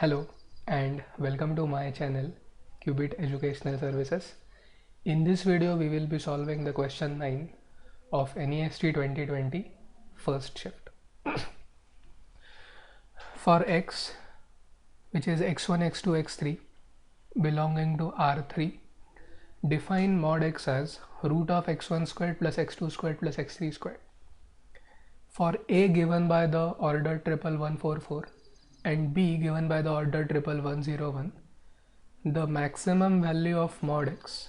Hello and welcome to my channel Qubit Educational Services. In this video we will be solving the question 9 of NEST 2020 first shift. For x which is x1, x2, x3 belonging to R3, define mod x as root of x1 squared plus x2 squared plus x3 squared. For a given by the order 11144 and b given by the order 11101, the maximum value of mod x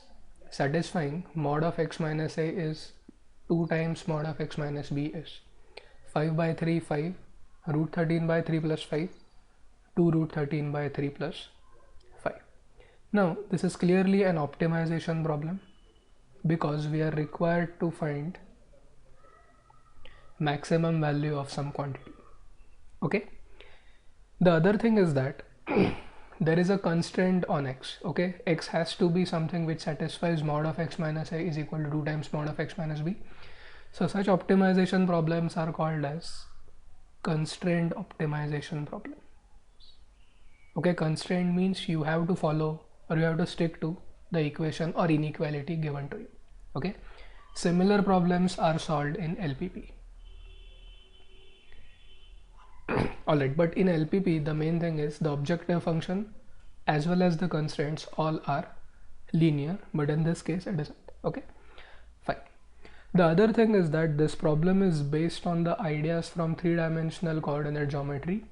satisfying mod of x minus a is 2 times mod of x minus b is 5 by 3 5, root 13 by 3 plus 5, 2 root 13 by 3 plus 5. Now this is clearly an optimization problem because we are required to find maximum value of some quantity. Okay, the other thing is that there is a constraint on x. Okay, x has to be something which satisfies mod of x minus a is equal to 2 times mod of x minus b. So such optimization problems are called as constraint optimization problem. Okay, constraint means you have to follow or you have to stick to the equation or inequality given to you. Okay, similar problems are solved in LPP. Alright, but in LPP the main thing is the objective function as well as the constraints all are linear, but in this case it isn't. Okay, fine. The other thing is that this problem is based on the ideas from three-dimensional coordinate geometry,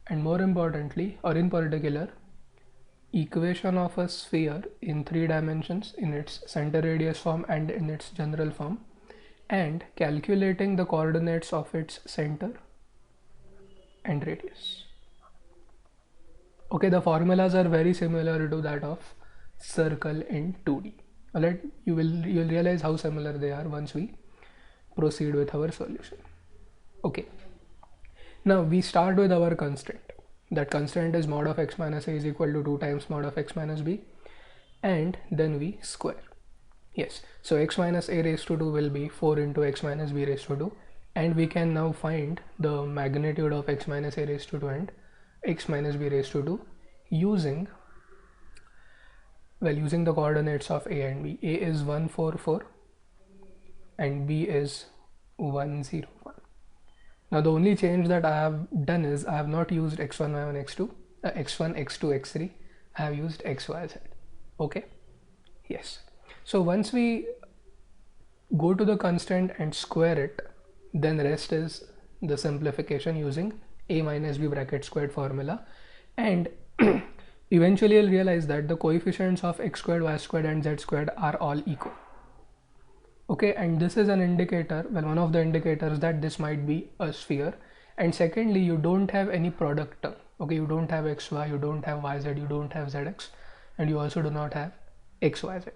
and more importantly, or in particular, equation of a sphere in 3 dimensions in its center radius form and in its general form, and calculating the coordinates of its center and radius. Okay, the formulas are very similar to that of circle in 2D. Alright, you'll realize how similar they are once we proceed with our solution. Okay, now we start with our constraint. That constraint is mod of x minus a is equal to 2 times mod of x minus b, and then we square. Yes, so x minus a raised to 2 will be 4 into x minus b raised to 2, and we can now find the magnitude of x minus a raised to 2 and x minus b raised to 2 using the coordinates of a and b. A is 1 4 4 and b is 1 0 1. Now the only change that I have done is I have not used x1 y1 x2 x1 x2 x3, I have used x y z. Okay, yes, so once we go to the constraint and square it, then rest is the simplification using a minus b bracket squared formula, and eventually you'll realize that the coefficients of x squared, y squared and z squared are all equal. Okay, and this is an indicator, well, one of the indicators that this might be a sphere. And secondly, you don't have any product term. Okay, you don't have xy, you don't have yz, you don't have zx, and you also do not have xyz.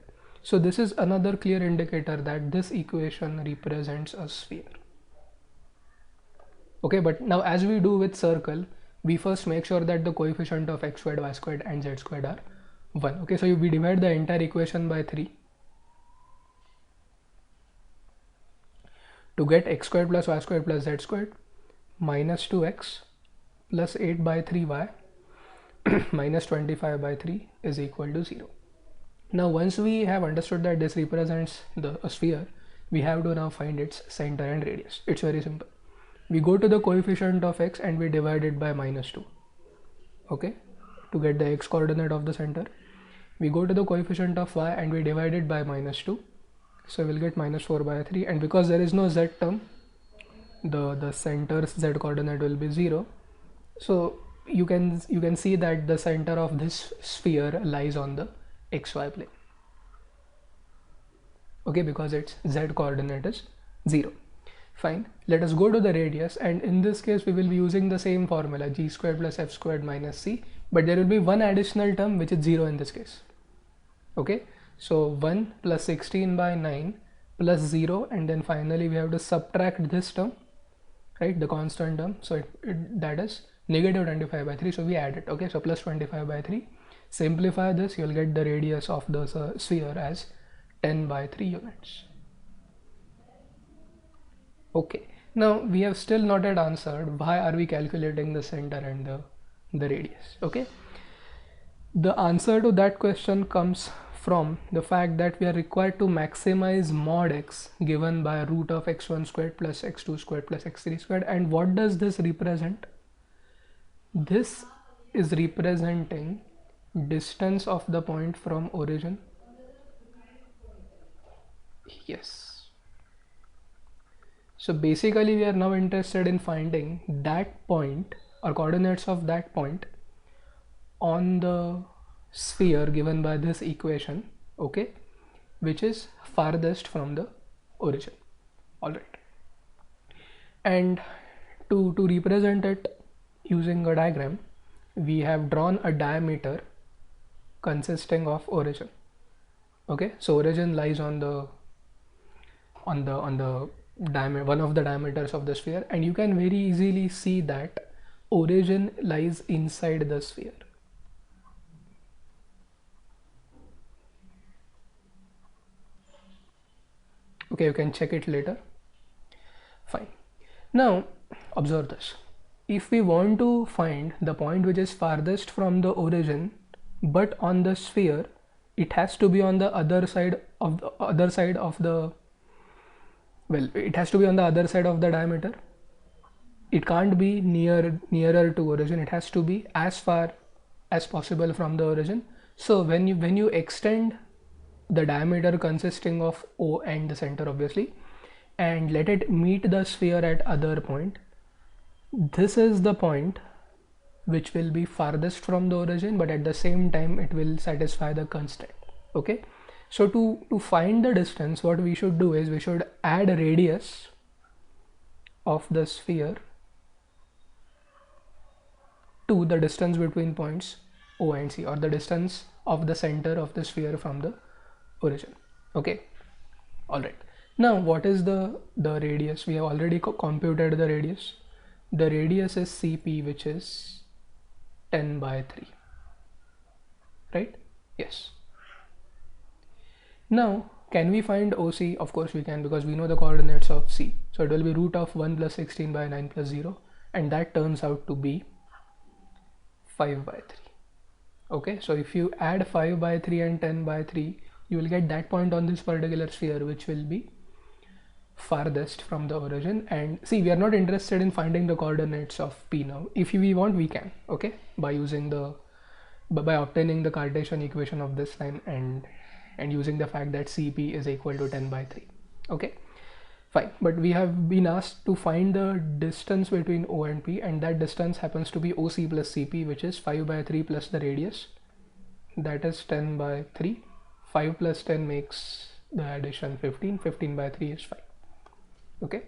So this is another clear indicator that this equation represents a sphere. Okay, but now as we do with circle, we first make sure that the coefficient of x squared, y squared and z squared are 1. Okay, so we divide the entire equation by 3 to get x squared plus y squared plus z squared minus 2x plus 8 by 3y minus 25 by 3 is equal to 0. Now once we have understood that this represents a sphere, we have to now find its center and radius. It's very simple. We go to the coefficient of x and we divide it by minus 2. Okay, to get the x coordinate of the center. We go to the coefficient of y and we divide it by minus 2. So we'll get minus 4 by 3, and because there is no z term, the center's z coordinate will be 0. So you can see that the center of this sphere lies on the xy plane. Okay, because its z coordinate is 0. Fine, let us go to the radius, and in this case we will be using the same formula, g squared plus f squared minus c, but there will be one additional term which is 0 in this case. Okay, so 1 plus 16 by 9 plus 0, and then finally we have to subtract this term, right, the constant term, so that is negative 25 by 3, so we add it. Okay, so plus 25 by 3, simplify this, you'll get the radius of the sphere as 10 by 3 units. Okay, now we have still not yet answered why are we calculating the center and the the radius. Okay, the answer to that question comes from the fact that we are required to maximize mod x given by root of x1 squared plus x2 squared plus x3 squared. And what does this represent? This is representing distance of the point from origin. Yes. So basically we are now interested in finding that point or coordinates of that point on the sphere given by this equation, okay, which is farthest from the origin. All right. And to represent it using a diagram, we have drawn a diameter consisting of origin. Okay, so origin lies on the diameter, one of the diameters of the sphere, and you can very easily see that origin lies inside the sphere. Okay, you can check it later. Fine. Now observe this. If we want to find the point which is farthest from the origin but on the sphere, it has to be on the other side of the it has to be on the other side of the diameter. It can't be nearer to origin. It has to be as far as possible from the origin. So when you extend the diameter consisting of O and the center obviously, and let it meet the sphere at other point, this is the point which will be farthest from the origin, but at the same time it will satisfy the constraint. Okay, so to find the distance, what we should do is we should add radius of the sphere to the distance between points O and C, or the distance of the center of the sphere from the origin. Okay, all right. Now what is the radius? We have already computed the radius. The radius is Cp, which is 10 by 3, right? Yes. Now can we find OC? Of course we can, because we know the coordinates of C. So it will be root of 1 plus 16 by 9 plus 0, and that turns out to be 5 by 3. Okay, so if you add 5 by 3 and 10 by 3, you will get that point on this particular sphere which will be farthest from the origin. And see, we are not interested in finding the coordinates of P now. If we want, we can, okay, by obtaining the Cartesian equation of this line and using the fact that Cp is equal to 10 by 3. Okay, fine. But we have been asked to find the distance between O and P, and that distance happens to be OC plus Cp, which is 5 by 3 plus the radius, that is 10 by 3. 5 plus 10 makes the addition 15. 15 by 3 is 5. Okay,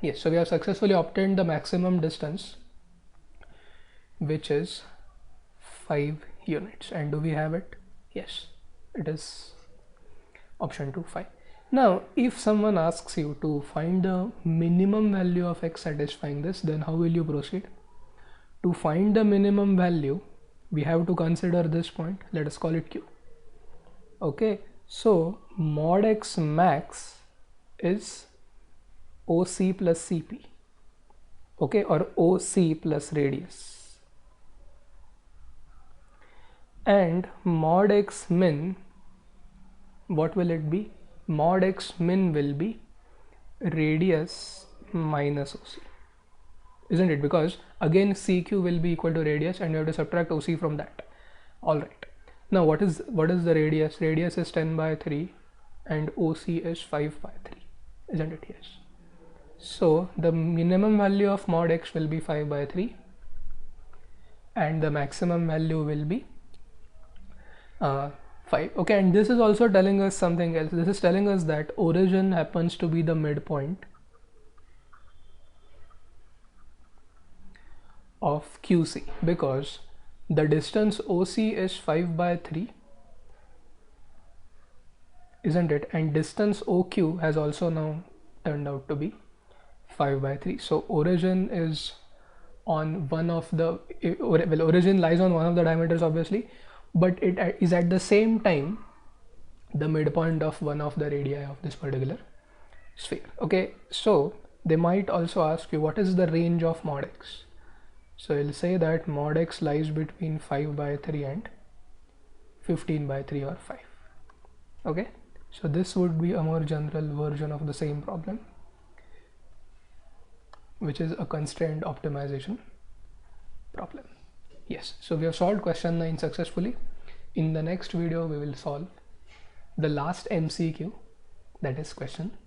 yes, so we have successfully obtained the maximum distance, which is 5 units. And do we have it? Yes, it is option 2, 5. Now if someone asks you to find the minimum value of x satisfying this, then how will you proceed? To find the minimum value, we have to consider this point. Let us call it Q. Okay, so mod x max is OC plus Cp, okay, or OC plus radius, and mod x min, what will it be? Mod x min will be radius minus OC, isn't it? Because again CQ will be equal to radius and you have to subtract OC from that. All right. Now what is the radius? Radius is 10 by 3 and OC is 5 by 3, isn't it? Yes. So the minimum value of mod x will be 5 by 3 and the maximum value will be 5. Okay, and this is also telling us something else. This is telling us that origin happens to be the midpoint of QC, because the distance OC is 5 by 3, isn't it? And distance OQ has also now turned out to be 5 by 3. So origin is on one of the, well, origin lies on one of the diameters obviously, but it is at the same time the midpoint of one of the radii of this particular sphere. Okay, so they might also ask you, what is the range of mod x? So I'll say that mod x lies between 5 by 3 and 15 by 3 or 5. Okay, so this would be a more general version of the same problem, which is a constraint optimization problem. Yes, so we have solved question 9 successfully. In the next video we will solve the last MCQ, that is question